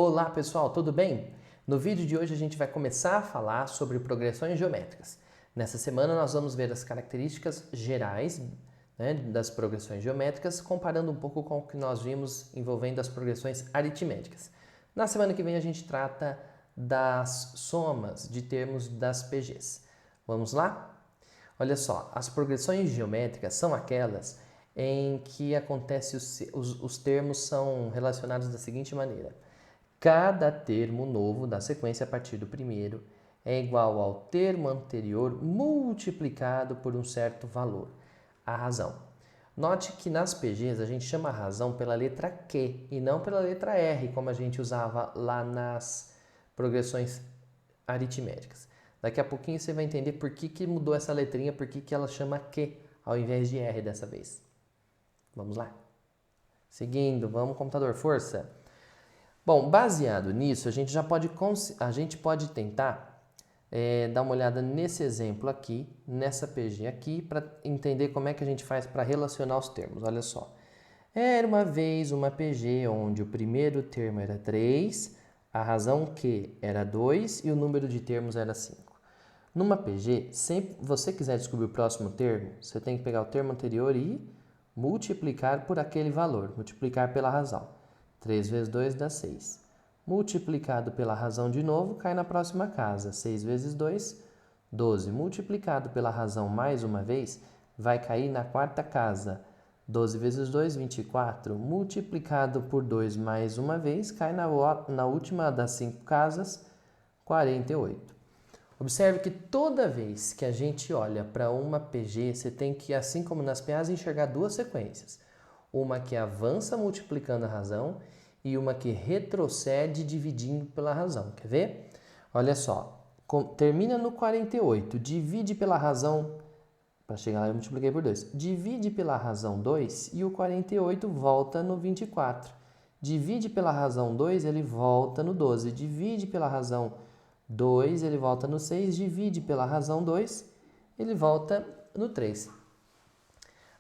Olá pessoal, tudo bem? No vídeo de hoje a gente vai começar a falar sobre progressões geométricas. Nessa semana nós vamos ver as características gerais, das progressões geométricas, comparando um pouco com o que nós vimos envolvendo as progressões aritméticas. Na semana que vem a gente trata das somas de termos das PGs. Vamos lá? Olha só, as progressões geométricas são aquelas em que os termos são relacionados da seguinte maneira. Cada termo novo da sequência a partir do primeiro é igual ao termo anterior multiplicado por um certo valor, a razão. Note que nas PGs a gente chama a razão pela letra Q e não pela letra R, como a gente usava lá nas progressões aritméticas. Daqui a pouquinho você vai entender por que mudou essa letrinha, por que ela chama Q ao invés de R dessa vez. Vamos lá? Seguindo, vamos computador, força! Bom, baseado nisso, a gente pode tentar dar uma olhada nesse exemplo aqui, nessa PG aqui, para entender como é que a gente faz para relacionar os termos. Olha só. Era uma vez uma PG onde o primeiro termo era 3, a razão Q era 2 e o número de termos era 5. Numa PG, sempre que você quiser descobrir o próximo termo, você tem que pegar o termo anterior e multiplicar por aquele valor, multiplicar pela razão. 3 vezes 2 dá 6. Multiplicado pela razão de novo, cai na próxima casa. 6 vezes 2, 12. Multiplicado pela razão mais uma vez, vai cair na quarta casa. 12 vezes 2, 24. Multiplicado por 2 mais uma vez, cai na última das 5 casas, 48. Observe que toda vez que a gente olha para uma PG, você tem que, assim como nas PAs, enxergar duas sequências. Uma que avança multiplicando a razão e uma que retrocede dividindo pela razão. Quer ver? Olha só, termina no 48, divide pela razão, para chegar lá eu multipliquei por 2. Divide pela razão 2 e o 48 volta no 24. Divide pela razão 2, ele volta no 12. Divide pela razão 2, ele volta no 6. Divide pela razão 2, ele volta no 3.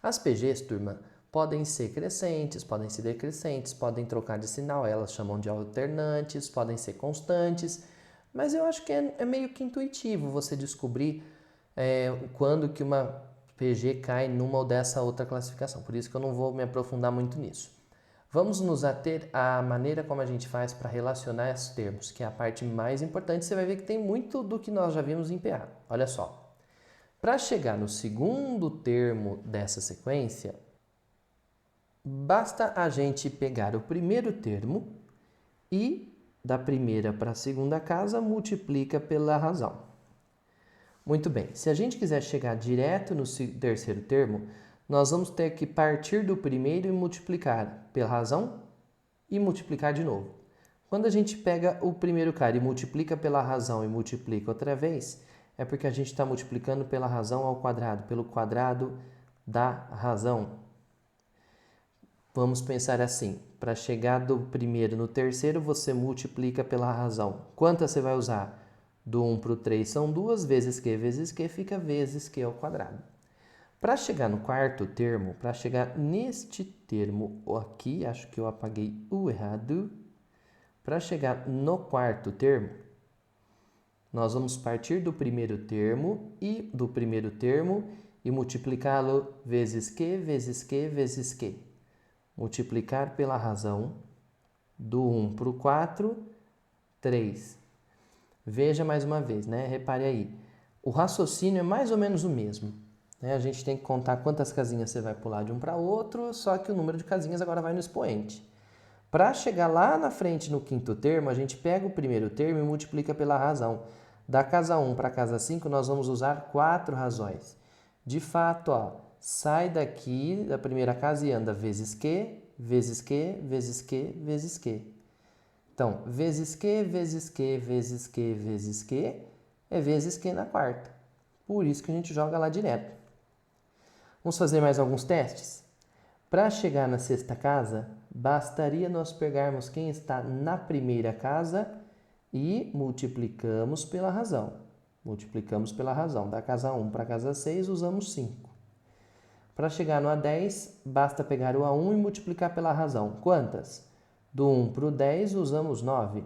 As PGs, turma, podem ser crescentes, podem ser decrescentes, podem trocar de sinal, elas chamam de alternantes, podem ser constantes, mas eu acho que é meio que intuitivo você descobrir quando que uma PG cai numa ou dessa outra classificação, por isso que eu não vou me aprofundar muito nisso. Vamos nos ater à maneira como a gente faz para relacionar esses termos, que é a parte mais importante. Você vai ver que tem muito do que nós já vimos em PA. Olha só, para chegar no segundo termo dessa sequência, basta a gente pegar o primeiro termo e, da primeira para a segunda casa, multiplica pela razão. Muito bem, se a gente quiser chegar direto no terceiro termo, nós vamos ter que partir do primeiro e multiplicar pela razão e multiplicar de novo. Quando a gente pega o primeiro cara e multiplica pela razão e multiplica outra vez, é porque a gente está multiplicando pela razão ao quadrado, pelo quadrado da razão. Vamos pensar assim, para chegar do primeiro no terceiro, você multiplica pela razão. Quantas você vai usar? Do 1 para o 3 são 2, vezes Q fica vezes Q ao quadrado. Para chegar no quarto termo, para chegar neste termo aqui, acho que eu apaguei o errado. Para chegar no quarto termo, nós vamos partir do primeiro termo e multiplicá-lo vezes Q, vezes Q, vezes Q. Multiplicar pela razão, do 1 para o 4, 3. Veja mais uma vez, né? Repare aí. O raciocínio é mais ou menos o mesmo. A gente tem que contar quantas casinhas você vai pular de um para outro, só que o número de casinhas agora vai no expoente. Para chegar lá na frente no quinto termo, a gente pega o primeiro termo e multiplica pela razão. Da casa 1 para a casa 5, nós vamos usar 4 razões. De fato, ó, sai daqui da primeira casa e anda vezes Q, vezes Q, vezes Q, vezes Q. Então, vezes Q, vezes Q, vezes Q, vezes Q, é vezes Q na quarta. Por isso que a gente joga lá direto. Vamos fazer mais alguns testes? Para chegar na sexta casa, bastaria nós pegarmos quem está na primeira casa e multiplicamos pela razão. Multiplicamos pela razão. Da casa 1 para a casa 6, usamos 5. Para chegar no A10, basta pegar o A1 e multiplicar pela razão. Quantas? Do 1 para o 10, usamos 9.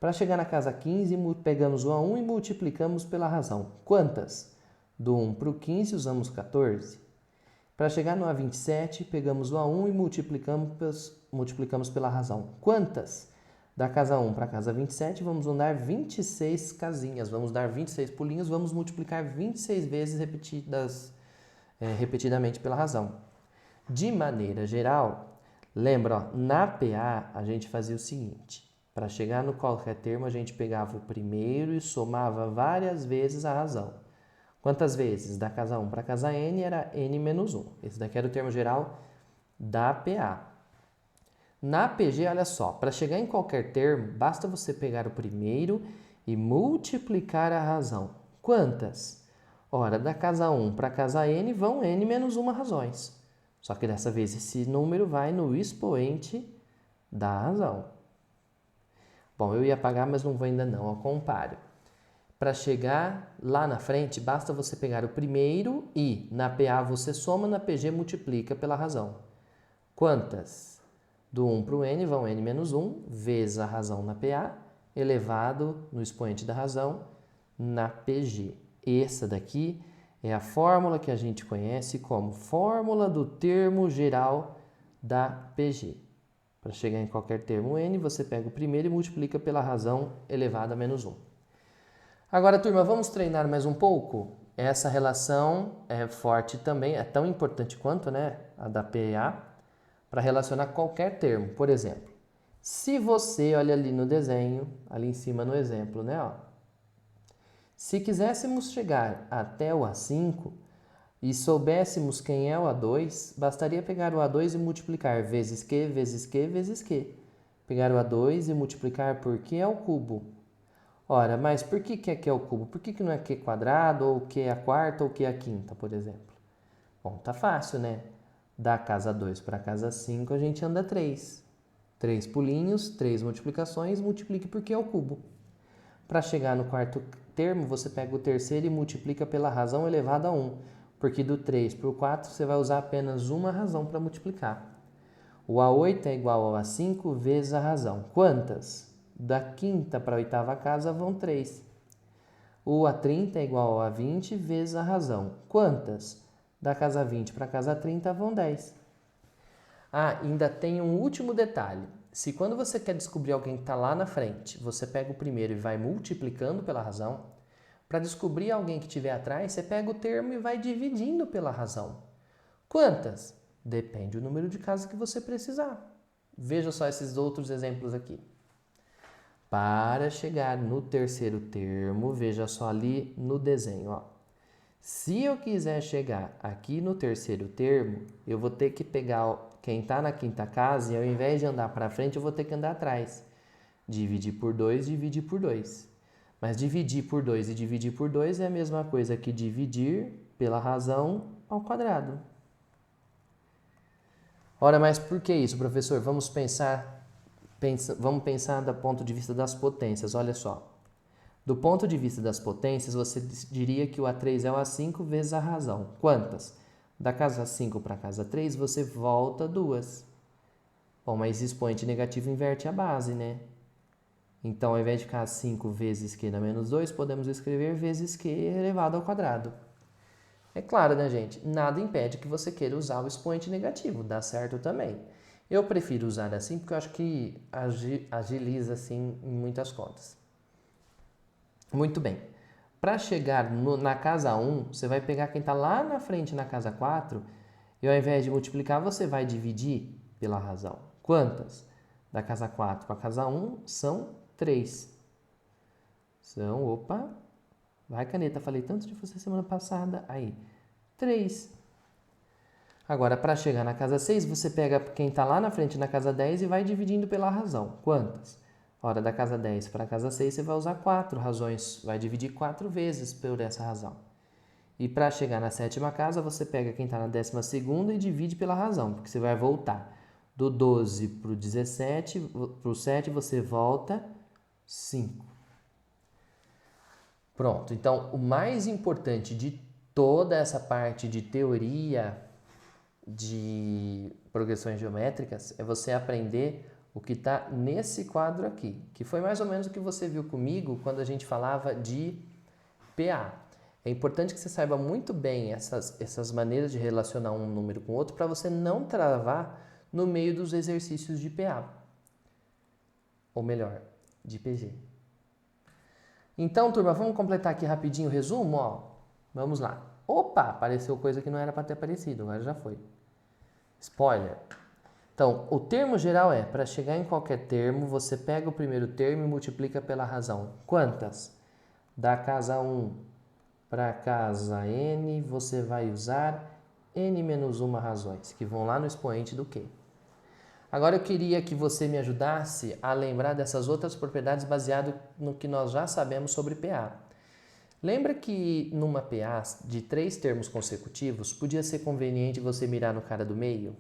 Para chegar na casa 15, pegamos o A1 e multiplicamos pela razão. Quantas? Do 1 para o 15, usamos 14. Para chegar no A27, pegamos o A1 e multiplicamos pela razão. Quantas? Da casa 1 para a casa 27, vamos andar 26 casinhas. Vamos dar 26 pulinhos, vamos multiplicar 26 vezes repetidamente pela razão. De maneira geral, lembra, ó, na PA a gente fazia o seguinte. Para chegar no qualquer termo, a gente pegava o primeiro e somava várias vezes a razão. Quantas vezes? Da casa 1 para a casa n era n menos 1. Esse daqui era o termo geral da PA. Na PG, olha só, para chegar em qualquer termo, basta você pegar o primeiro e multiplicar a razão. Quantas? Ora, da casa 1 para a casa n vão n menos 1 razões. Só que dessa vez esse número vai no expoente da razão. Bom, eu ia apagar, mas não vou ainda não, eu comparo. Para chegar lá na frente, basta você pegar o primeiro e na PA você soma, na PG multiplica pela razão. Quantas? Do 1 para o n vão n menos 1 vezes a razão na PA, elevado no expoente da razão na PG. Essa daqui é a fórmula que a gente conhece como fórmula do termo geral da PG. Para chegar em qualquer termo n, você pega o primeiro e multiplica pela razão elevada a menos 1. Agora, turma, vamos treinar mais um pouco? Essa relação é forte também, é tão importante quanto, né, a da PA, para relacionar qualquer termo. Por exemplo, se você olha ali no desenho, ali em cima no exemplo, né, ó, se quiséssemos chegar até o A5 e soubéssemos quem é o A2, bastaria pegar o A2 e multiplicar vezes Q, vezes Q, vezes Q. Pegar o A2 e multiplicar por Q ao cubo. Ora, mas por que é Q ao cubo? Por que não é Q quadrado, ou Q à quarta, ou Q à quinta, por exemplo? Bom, tá fácil, né? Da casa 2 para a casa 5 a gente anda 3. 3 pulinhos, 3 multiplicações, multiplique por Q ao cubo. Para chegar no quarto termo, você pega o terceiro e multiplica pela razão elevada a 1. Porque do 3 para o 4 você vai usar apenas uma razão para multiplicar. O A8 é igual ao A5 vezes a razão. Quantas? Da quinta para a oitava casa vão 3. O A30 é igual ao A20 vezes a razão. Quantas? Da casa 20 para a casa 30 vão 10. Ah, ainda tem um último detalhe. Se quando você quer descobrir alguém que está lá na frente, você pega o primeiro e vai multiplicando pela razão, para descobrir alguém que estiver atrás, você pega o termo e vai dividindo pela razão. Quantas? Depende do número de casas que você precisar. Veja só esses outros exemplos aqui. Para chegar no terceiro termo, veja só ali no desenho, ó. Se eu quiser chegar aqui no terceiro termo, eu vou ter que pegar quem está na quinta casa e ao invés de andar para frente, eu vou ter que andar atrás. Dividir por 2, dividir por 2. Mas dividir por 2 e dividir por 2 é a mesma coisa que dividir pela razão ao quadrado. Ora, mas por que isso, professor? Vamos pensar do ponto de vista das potências. Olha só. Do ponto de vista das potências, você diria que o A3 é o A5 vezes a razão. Quantas? Da casa 5 para a casa 3, você volta 2. Bom, mas expoente negativo inverte a base, né? Então, ao invés de ficar 5 vezes Q na menos 2, podemos escrever vezes Q elevado ao quadrado. É claro, né, gente? Nada impede que você queira usar o expoente negativo, dá certo também. Eu prefiro usar assim porque eu acho que agiliza assim em muitas contas. Muito bem. Para chegar na casa 1, você vai pegar quem está lá na frente na casa 4 e ao invés de multiplicar, você vai dividir pela razão. Quantas? Da casa 4 para a casa 1 são 3. Opa, vai caneta, falei tanto de você semana passada. Aí, 3. Agora, para chegar na casa 6, você pega quem está lá na frente na casa 10 e vai dividindo pela razão. Quantas? Ora, da casa 10 para a casa 6, você vai usar 4 razões, vai dividir 4 vezes por essa razão. E para chegar na sétima casa, você pega quem está na 12ª e divide pela razão, porque você vai voltar do 12 para o 17, para o 7 você volta 5. Pronto, então o mais importante de toda essa parte de teoria de progressões geométricas é você aprender o que está nesse quadro aqui, que foi mais ou menos o que você viu comigo quando a gente falava de PA. É importante que você saiba muito bem essas maneiras de relacionar um número com outro para você não travar no meio dos exercícios de PA. Ou melhor, de PG. Então, turma, vamos completar aqui rapidinho o resumo? Ó, vamos lá. Opa, apareceu coisa que não era para ter aparecido, agora já foi. Spoiler. Então, o termo geral é, para chegar em qualquer termo, você pega o primeiro termo e multiplica pela razão. Quantas? Da casa 1 para a casa n, você vai usar n menos 1 razões, que vão lá no expoente do Q. Agora eu queria que você me ajudasse a lembrar dessas outras propriedades baseado no que nós já sabemos sobre PA. Lembra que numa PA de 3 termos consecutivos, podia ser conveniente você mirar no cara do meio?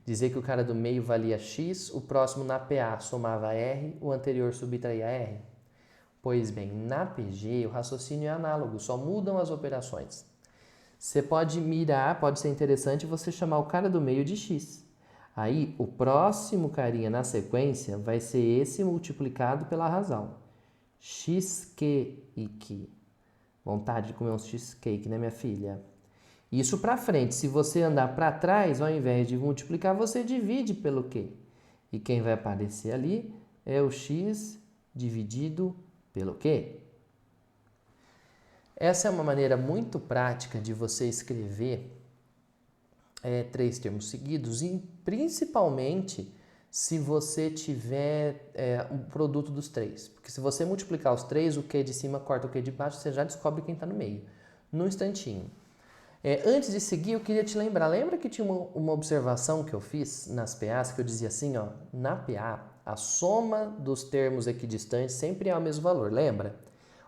Dizer que o cara do meio valia x, o próximo na PA somava r, o anterior subtraía r? Pois bem, na PG o raciocínio é análogo, só mudam as operações. Você pode mirar, pode ser interessante você chamar o cara do meio de x. Aí o próximo carinha na sequência vai ser esse multiplicado pela razão. Xq e que. Vontade de comer um cheesecake, né, minha filha? Isso para frente. Se você andar para trás, ao invés de multiplicar, você divide pelo q. E quem vai aparecer ali é o x dividido pelo q. Essa é uma maneira muito prática de você escrever 3 termos seguidos, e principalmente se você tiver um produto dos 3. Porque se você multiplicar os 3, o q de cima corta o q de baixo, você já descobre quem está no meio, num instantinho. Antes de seguir, eu queria te lembrar, lembra que tinha uma observação que eu fiz nas PAs, que eu dizia assim, ó, na PA, a soma dos termos equidistantes sempre é o mesmo valor, lembra?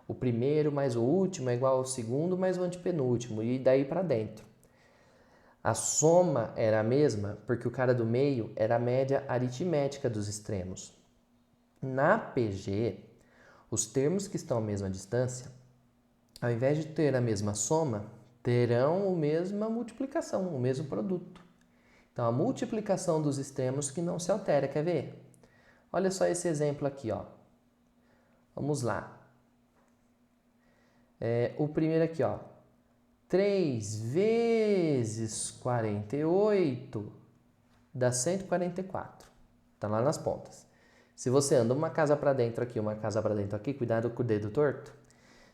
O primeiro mais o último é igual ao segundo mais o antepenúltimo, e daí para dentro. A soma era a mesma porque o cara do meio era a média aritmética dos extremos. Na PG, os termos que estão à mesma distância, ao invés de ter a mesma soma, terão a mesma multiplicação, o mesmo produto. Então, a multiplicação dos extremos que não se altera, quer ver? Olha só esse exemplo aqui, ó. Vamos lá. O primeiro aqui, ó. 3 vezes 48 dá 144. Tá lá nas pontas. Se você anda uma casa para dentro aqui, uma casa para dentro aqui, cuidado com o dedo torto,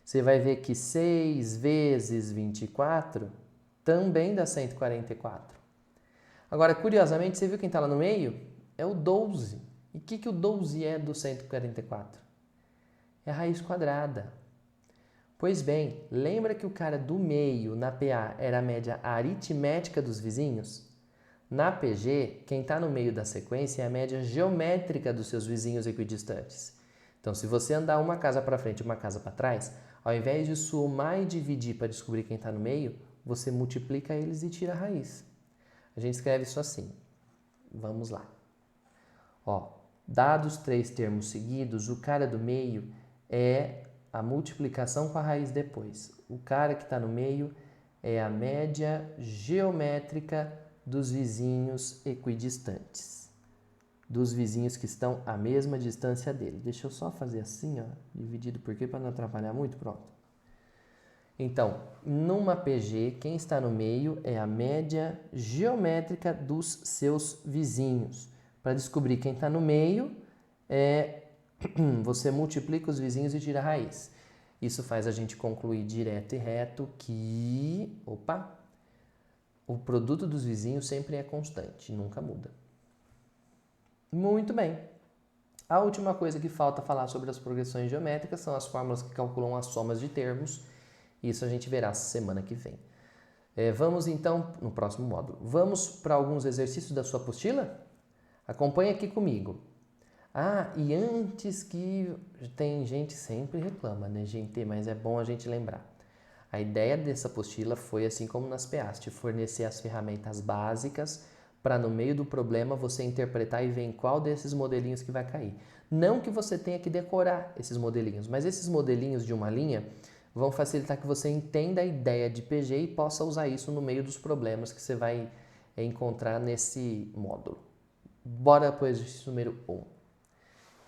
você vai ver que 6 vezes 24 também dá 144. Agora, curiosamente, você viu quem está lá no meio? É o 12. E o que o 12 é do 144? É a raiz quadrada. Pois bem, lembra que o cara do meio na PA era a média aritmética dos vizinhos? Na PG, quem está no meio da sequência é a média geométrica dos seus vizinhos equidistantes. Então, se você andar uma casa para frente e uma casa para trás, ao invés de somar e dividir para descobrir quem está no meio, você multiplica eles e tira a raiz. A gente escreve isso assim. Vamos lá. Ó, dados 3 termos seguidos, o cara do meio é a multiplicação com a raiz depois. O cara que está no meio é a média geométrica dos vizinhos equidistantes. Dos vizinhos que estão à mesma distância dele. Deixa eu só fazer assim, ó, dividido por quê, para não atrapalhar muito, pronto. Então, numa PG, quem está no meio é a média geométrica dos seus vizinhos. Para descobrir quem está no meio, você multiplica os vizinhos e tira a raiz. Isso faz a gente concluir direto e reto que, o produto dos vizinhos sempre é constante, nunca muda. Muito bem. A última coisa que falta falar sobre as progressões geométricas são as fórmulas que calculam as somas de termos. Isso a gente verá semana que vem. Vamos então, no próximo módulo, vamos para alguns exercícios da sua apostila? Acompanhe aqui comigo. E antes que tem gente sempre reclama, né, gente? Mas é bom a gente lembrar. A ideia dessa apostila foi, assim como nas PAs, te fornecer as ferramentas básicas para no meio do problema você interpretar e ver em qual desses modelinhos que vai cair. Não que você tenha que decorar esses modelinhos, mas esses modelinhos de uma linha vão facilitar que você entenda a ideia de PG e possa usar isso no meio dos problemas que você vai encontrar nesse módulo. Bora para o exercício número 1.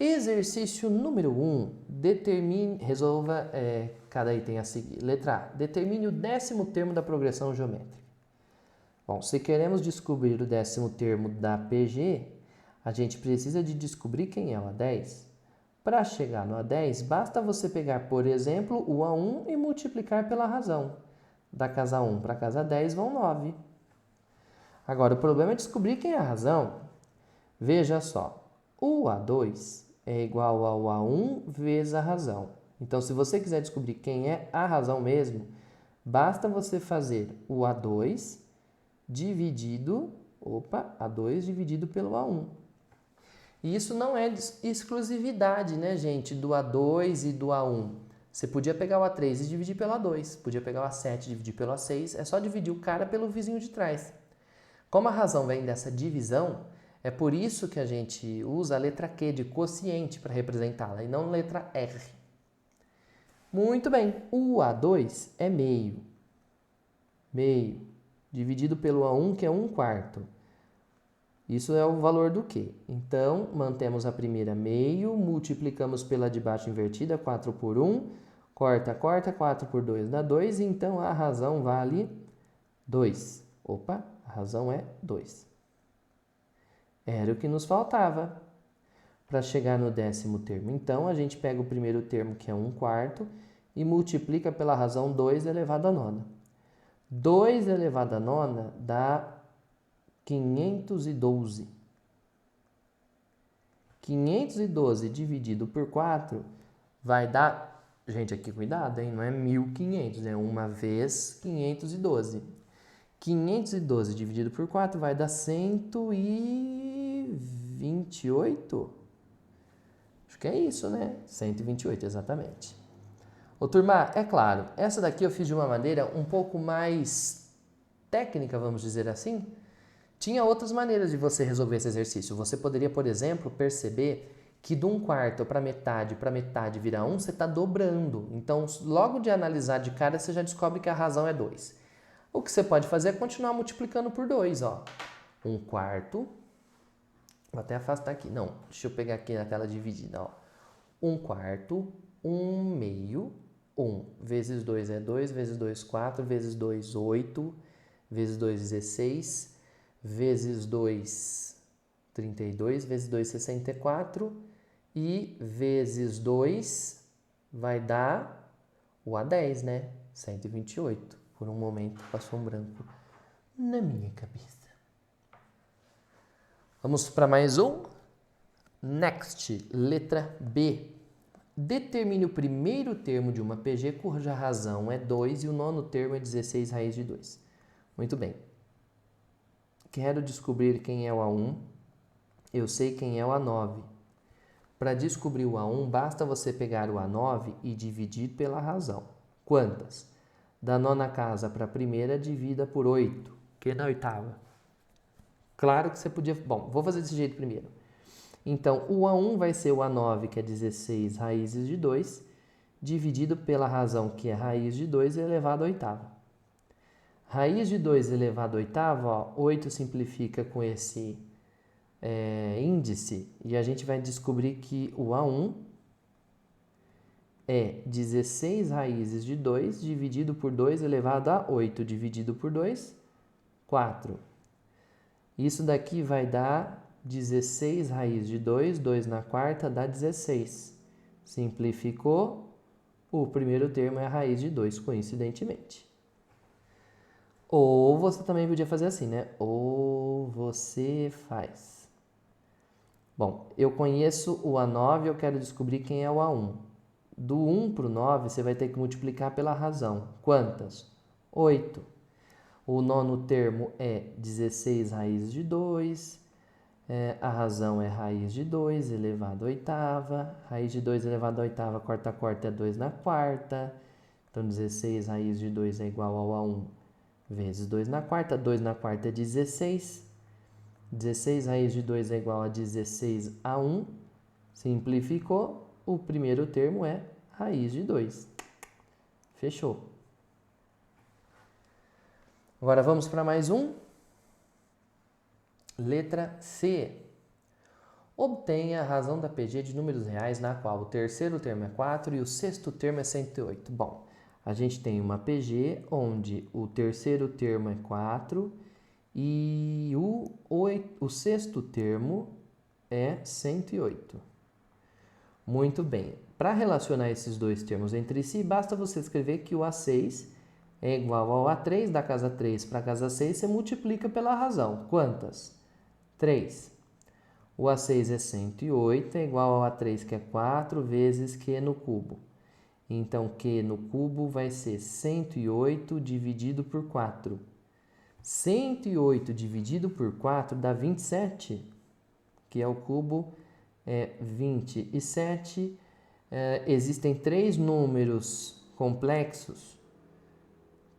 Exercício número 1, resolva cada item a seguir. Letra A, determine o 10º termo da progressão geométrica. Bom, se queremos descobrir o 10º termo da PG, a gente precisa de descobrir quem é o A10. Para chegar no A10, basta você pegar, por exemplo, o A1 e multiplicar pela razão. Da casa 1 para a casa 10 vão 9. Agora, o problema é descobrir quem é a razão. Veja só, o A2 é igual ao A1 vezes a razão. Então, se você quiser descobrir quem é a razão mesmo, basta você fazer o A2 dividido pelo A1. E isso não é exclusividade, né, gente, do A2 e do A1. Você podia pegar o A3 e dividir pelo A2, podia pegar o A7 e dividir pelo A6, é só dividir o cara pelo vizinho de trás. Como a razão vem dessa divisão, é por isso que a gente usa a letra Q de quociente para representá-la e não letra R. Muito bem, o A2 é meio. Meio dividido pelo A1, que é 1/4. Isso é o valor do Q. Então, mantemos a primeira meio, multiplicamos pela de baixo invertida, 4 por 1, corta, 4 por 2 dá 2, então a razão vale 2. Opa, a razão é 2. Era o que nos faltava para chegar no 10º termo. Então, a gente pega o primeiro termo, que é 1/4, e multiplica pela razão 2 elevado a nona. 2 elevado a nona dá 512. 512 dividido por 4 vai dar... Gente, aqui cuidado, hein? Não é 1.500, é 1 vez 512. 512 dividido por 4 vai dar 128? Acho que é isso, né? 128, exatamente. Ô, turma, é claro, essa daqui eu fiz de uma maneira um pouco mais técnica, vamos dizer assim. Tinha outras maneiras de você resolver esse exercício. Você poderia, por exemplo, perceber que de 1/4 para metade virar 1, você está dobrando. Então, logo de analisar de cara, você já descobre que a razão é 2. O que você pode fazer é continuar multiplicando por 2, ó. 1/4. Vou até afastar aqui. Não, deixa eu pegar aqui na tela dividida, ó. 1/4, 1 meio, 1 vezes 2 é 2, vezes 2, 4, vezes 2, 8, vezes 2, 16, vezes 2, 32, vezes 2, 64, e vezes 2 vai dar o A10, né? 128. Por um momento passou um branco na minha cabeça. Vamos para mais um. Next, letra B. Determine o primeiro termo de uma PG cuja razão é 2 e o nono termo é 16 raiz de 2. Muito bem. Quero descobrir quem é o A1. Eu sei quem é o A9. Para descobrir o A1, basta você pegar o A9 e dividir pela razão. Quantas? Da nona casa para a primeira, divida por 8, que é na oitava. Claro que você podia... Bom, vou fazer desse jeito primeiro. Então, o A1 vai ser o A9, que é 16 raízes de 2, dividido pela razão, que é raiz de 2 elevado à oitava. Raiz de 2 elevado à oitava, ó, 8 simplifica com esse índice, e a gente vai descobrir que o A1 é 16 raízes de 2 dividido por 2 elevado a 8 dividido por 2, 4. Isso daqui vai dar 16 raiz de 2, 2 na quarta dá 16. Simplificou, o primeiro termo é a raiz de 2, coincidentemente. Ou você também podia fazer assim, né? Ou você faz. Bom, eu conheço o A9, eu quero descobrir quem é o A1. Do 1 para o 9, você vai ter que multiplicar pela razão. Quantas? 8. O nono termo é 16 raízes de 2. A razão é raiz de 2 elevado à oitava. Raiz de 2 elevado à oitava, corta, é 2 na quarta. Então, 16 raiz de 2 é igual ao A1 vezes 2 na quarta. 2 na quarta é 16. 16 raiz de 2 é igual a 16 a 1. Simplificou. O primeiro termo é raiz de 2. Fechou. Agora vamos para mais um. Letra C. Obtenha a razão da PG de números reais na qual o terceiro termo é 4 e o sexto termo é 108. Bom, a gente tem uma PG onde o terceiro termo é 4 e o sexto termo é 108. Muito bem. Para relacionar esses dois termos entre si, basta você escrever que o A6 é igual ao A3 da casa 3 para a casa 6, você multiplica pela razão. Quantas? 3. O A6 é 108, é igual ao A3, que é 4, vezes Q no cubo. Então, Q no cubo vai ser 108 dividido por 4. 108 dividido por 4 dá 27, que é o cubo, é 27. Existem 3 números complexos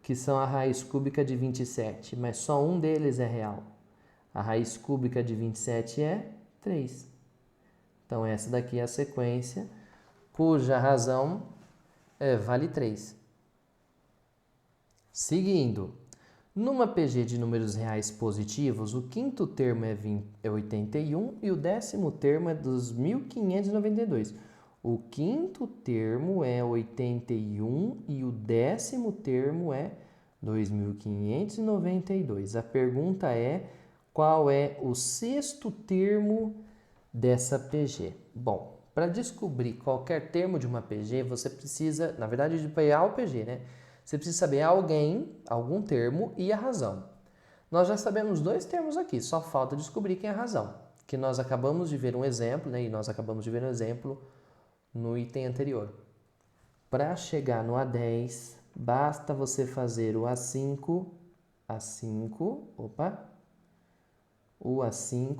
que são a raiz cúbica de 27, mas só um deles é real. A raiz cúbica de 27 é 3. Então, essa daqui é a sequência cuja razão vale 3. Seguindo, numa PG de números reais positivos, o quinto termo é 81 e o décimo termo é 2.592. O quinto termo é 81 e o décimo termo é 2.592. A pergunta é: qual é o sexto termo dessa PG? Bom, para descobrir qualquer termo de uma PG, você precisa, na verdade, de pegar o PG, né? Você precisa saber algum termo e a razão. Nós já sabemos 2 termos aqui, só falta descobrir quem é a razão. Que nós acabamos de ver um exemplo, né? E nós acabamos de ver um exemplo no item anterior. Para chegar no A10, basta você fazer o A5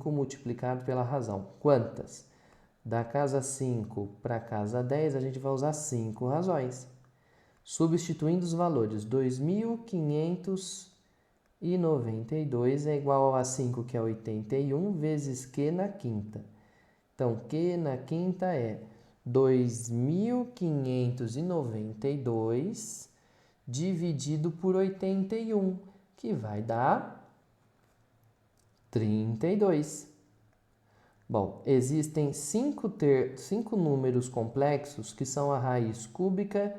multiplicado pela razão. Quantas? Da casa 5 para a casa 10, a gente vai usar 5 razões. Substituindo os valores, 2.592 é igual a 5, que é 81, vezes Q na quinta. Então, Q na quinta é 2.592 dividido por 81, que vai dar 32. Bom, existem 5 números complexos que são a raiz cúbica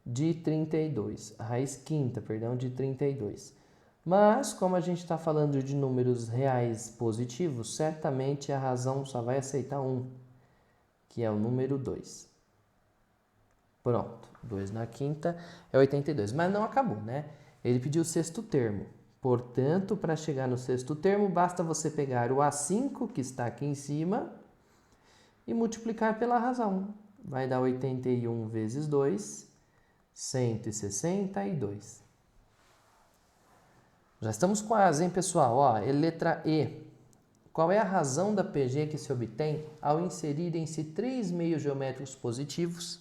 de 32, a raiz quinta, perdão, de 32. Mas, como a gente está falando de números reais positivos, certamente a razão só vai aceitar um, que é o número 2. Pronto, 2 na quinta é 82. Mas não acabou, né? Ele pediu o sexto termo. Portanto, para chegar no sexto termo, basta você pegar o A5, que está aqui em cima, e multiplicar pela razão. Vai dar 81 vezes 2, 162. Já estamos quase, hein, pessoal? Ó, letra E. Qual é a razão da PG que se obtém ao inserirem-se 3 meios geométricos positivos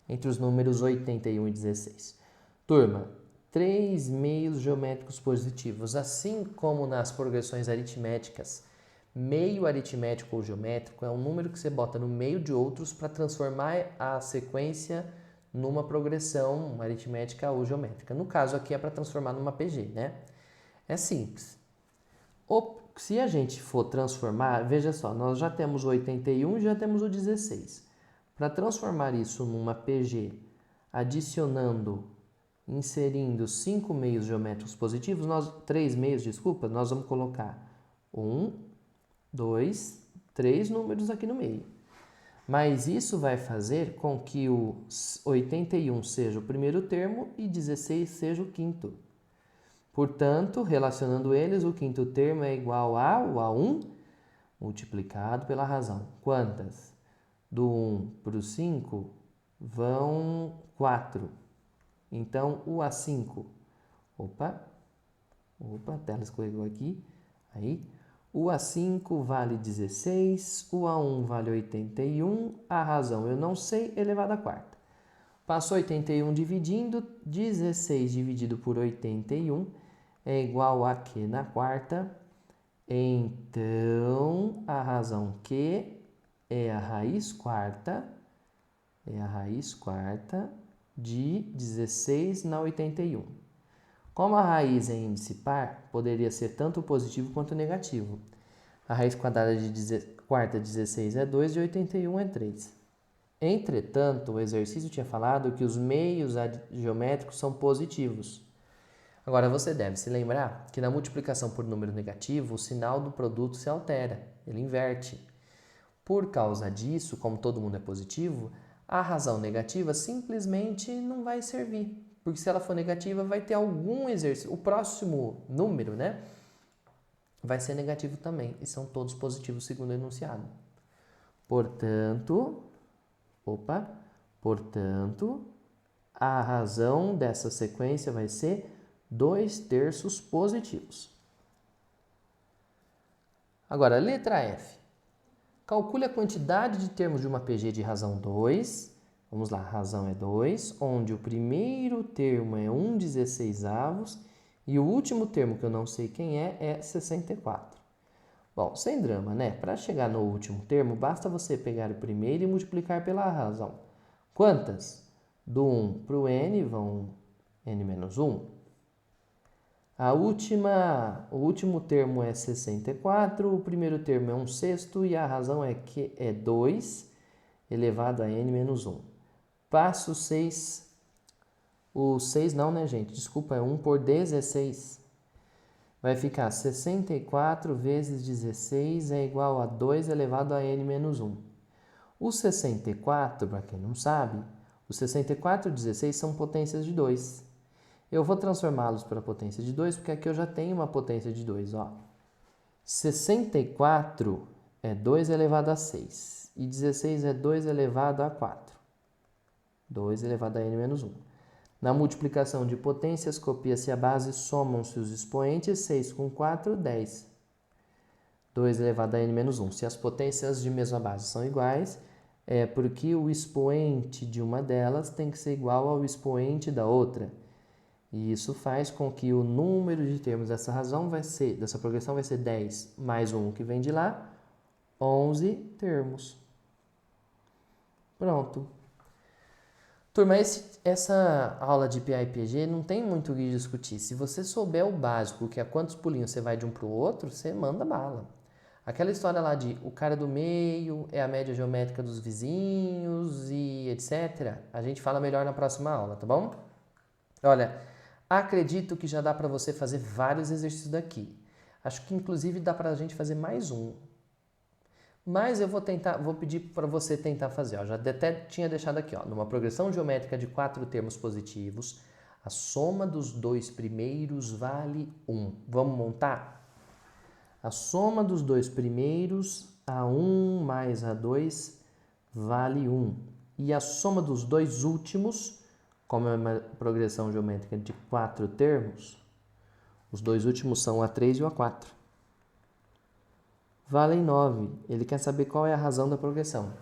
entre os números 81 e 16? Turma, 3 meios geométricos positivos, assim como nas progressões aritméticas, meio aritmético ou geométrico é um número que você bota no meio de outros para transformar a sequência numa progressão aritmética ou geométrica. No caso aqui é para transformar numa PG, né? É simples. Se a gente for transformar, veja só, nós já temos o 81 e já temos o 16. Para transformar isso numa PG, inserindo 5 meios geométricos positivos, 3 meios, desculpa, nós vamos colocar 1, 2, 3 números aqui no meio. Mas isso vai fazer com que o 81 seja o primeiro termo e 16 seja o quinto. Portanto, relacionando eles, o quinto termo é igual ao A1 multiplicado pela razão. Quantas? Do 1 para o 5 vão 4. Então, o A5, a tela escorregou aqui, aí, o A5 vale 16, o A1 vale 81, a razão eu não sei, elevado à quarta. Passou 81 dividindo, 16 dividido por 81 é igual a Q na quarta. Então, a razão Q é a raiz quarta de 16 na 81. Como a raiz é índice par, poderia ser tanto positivo quanto negativo. A raiz quadrada de quarta 16 é 2 e 81 é 3. Entretanto, o exercício tinha falado que os meios geométricos são positivos. Agora, você deve se lembrar que na multiplicação por número negativo, o sinal do produto se altera, ele inverte. Por causa disso, como todo mundo é positivo, a razão negativa simplesmente não vai servir. Porque se ela for negativa, vai ter algum exercício. O próximo número, né, vai ser negativo também. E são todos positivos segundo o enunciado. Portanto, a razão dessa sequência vai ser 2/3 positivos. Agora, letra F. Calcule a quantidade de termos de uma PG de razão 2. Vamos lá, razão é 2, onde o primeiro termo é 1/16 e o último termo, que eu não sei quem é 64. Bom, sem drama, né? Para chegar no último termo, basta você pegar o primeiro e multiplicar pela razão. Quantas? Do 1 para o n vão n-1. O último termo é 64, o primeiro termo é 1/6 e a razão é que é 2 elevado a n-1. Passo 6. O 6 não, né, gente? Desculpa, é 1 por 16. Vai ficar 64 vezes 16 é igual a 2 elevado a n-1. O 64, para quem não sabe, o 64 e o 16 são potências de 2. Eu vou transformá-los para a potência de 2, porque aqui eu já tenho uma potência de 2. Ó. 64 é 2 elevado a 6. E 16 é 2 elevado a 4. 2 elevado a n-1. Na multiplicação de potências, copia-se a base, somam-se os expoentes. 6 com 4, 10. 2 elevado a n-1. Se as potências de mesma base são iguais, é porque o expoente de uma delas tem que ser igual ao expoente da outra. E isso faz com que o número de termos dessa progressão vai ser 10 mais 1 que vem de lá, 11 termos. Pronto. Turma, essa aula de PA e PG não tem muito o que discutir. Se você souber o básico, que é quantos pulinhos você vai de um para o outro, você manda bala. Aquela história lá de o cara do meio é a média geométrica dos vizinhos e etc. A gente fala melhor na próxima aula, tá bom? Olha, acredito que já dá para você fazer vários exercícios daqui. Acho que inclusive dá para a gente fazer mais um. Mas eu vou pedir para você tentar fazer. Ó. Já até tinha deixado aqui, ó, numa progressão geométrica de 4 termos positivos, a soma dos dois primeiros vale 1. Vamos montar? A soma dos dois primeiros, A1 mais A2, vale 1. E a soma dos dois últimos, como é uma progressão geométrica de 4 termos, os dois últimos são o A3 e o A4. Valem 9. Ele quer saber qual é a razão da progressão.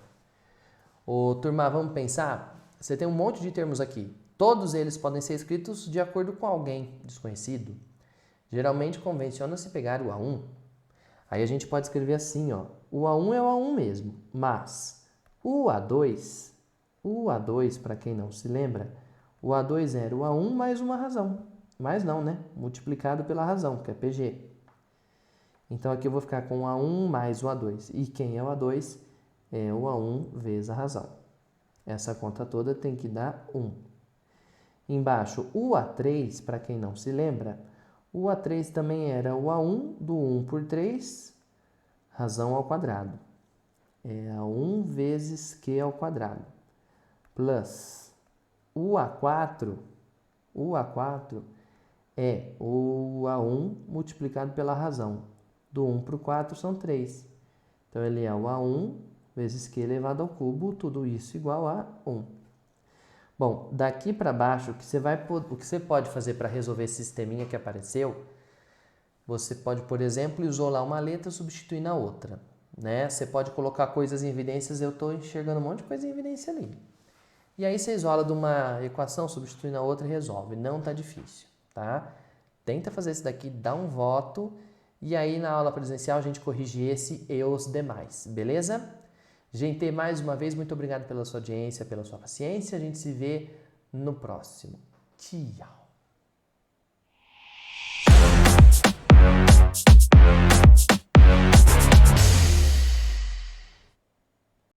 Ô, turma, vamos pensar? Você tem um monte de termos aqui. Todos eles podem ser escritos de acordo com alguém desconhecido. Geralmente convenciona-se pegar o A1. Aí a gente pode escrever assim, ó. O A1 é o A1 mesmo, mas o A2, para quem não se lembra, o A2 era o A1 mais uma razão. Mais não, né? Multiplicado pela razão, que é PG. Então, aqui eu vou ficar com o A1 mais o A2. E quem é o A2? É o A1 vezes a razão. Essa conta toda tem que dar 1. Embaixo, o A3, para quem não se lembra, o A3 também era o A1 do 1 por 3, razão ao quadrado. É A1 vezes Q ao quadrado. Plus o A4 é o A1 multiplicado pela razão. Do 1 para o 4 são 3. Então, ele é o A1 vezes Q elevado ao cubo, tudo isso igual a 1. Bom, daqui para baixo, o que você pode fazer para resolver esse sisteminha que apareceu, você pode, por exemplo, isolar uma letra e substituir na outra. Né? Você pode colocar coisas em evidências, eu estou enxergando um monte de coisa em evidência ali. E aí você isola de uma equação, substitui na outra e resolve. Não está difícil, tá? Tenta fazer isso daqui, dá um voto. E aí, na aula presencial, a gente corrige esse e os demais, beleza? Gente, mais uma vez, muito obrigado pela sua audiência, pela sua paciência. A gente se vê no próximo. Tchau!